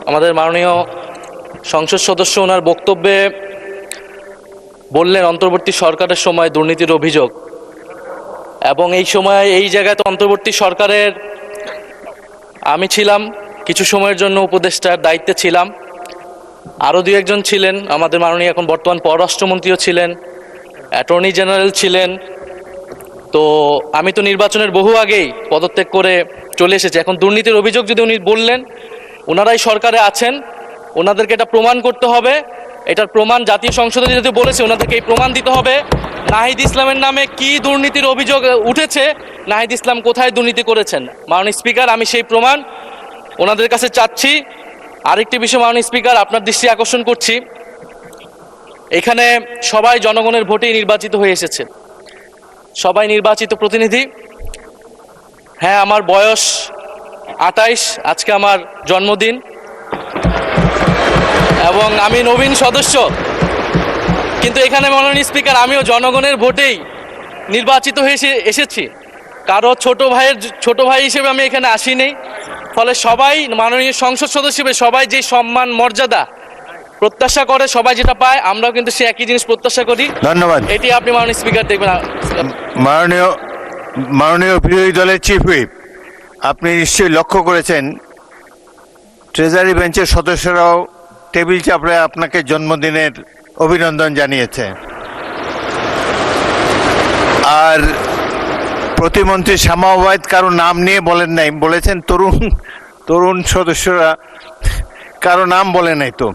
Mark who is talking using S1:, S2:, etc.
S1: আমাদের মাননীয় সংসদ সদস্য ওনার বক্তব্যে বললেন অন্তর্বর্তী সরকারের সময় দুর্নীতির অভিযোগ, এবং এই সময় এই জায়গায় তো অন্তর্বর্তী সরকারের আমি ছিলাম, কিছু সময়ের জন্য উপদেষ্টার দায়িত্বে ছিলাম, আরও দু একজন ছিলেন, আমাদের মাননীয় এখন বর্তমান পররাষ্ট্রমন্ত্রীও ছিলেন, অ্যাটর্নি জেনারেল ছিলেন। তো আমি তো নির্বাচনের বহু আগেই পদত্যাগ করে চলে এসেছি। এখন দুর্নীতির অভিযোগ যদি উনি বললেন, ওনারাই সরকারে আছেন, ওনাদেরকে এটা প্রমাণ করতে হবে। এটার প্রমাণ জাতীয় সংসদে যেহেতু বলেছে, ওনাদেরকে এই প্রমাণ দিতে হবে নাহিদ ইসলামের নামে কি দুর্নীতির অভিযোগ উঠেছে, নাহিদ ইসলাম কোথায় দুর্নীতি করেছেন। মাননীয় স্পিকার, আমি সেই প্রমাণ ওনাদের কাছে চাচ্ছি। আরেকটি বিষয় মাননীয় স্পিকার, আপনার দৃষ্টি আকর্ষণ করছি, এখানে সবাই জনগণের ভোটেই নির্বাচিত হয়ে এসেছে, সবাই নির্বাচিত প্রতিনিধি। হ্যাঁ, আমার বয়স 28, আজকে আমার জন্মদিন, এবং আমি নবীন সদস্য, কিন্তু এখানে মাননীয় স্পিকার আমিও জনগণের ভোটেই নির্বাচিত হয়ে এসেছি। কারো ছোট ভাই হিসেবে আমি এখানে আসিনি। ফলে সবাই মাননীয় সংসদ সদস্য হিসেবে সবাই যে সম্মান মর্যাদা প্রত্যাশা করে, সবাই যেটা পায়, আমরাও কিন্তু সে একই জিনিস প্রত্যাশা করি।
S2: ধন্যবাদ।
S1: এটি আপনি মাননীয় স্পিকার দেখবেন।
S2: মাননীয় বিরোধী দলের চিফ হুইপ, আপনি নিশ্চয়ই লক্ষ্য করেছেন ট্রেজারি বেঞ্চের সদস্যরাও টেবিল চাপড়ে আপনাকে জন্মদিনের অভিনন্দন জানিয়েছে। আর প্রতিমন্ত্রী শামা ওবায়দ কারো নাম নিয়ে বলেন নাই, বলেছেন তরুণ সদস্যরা, কারো নাম বলে নাই তো।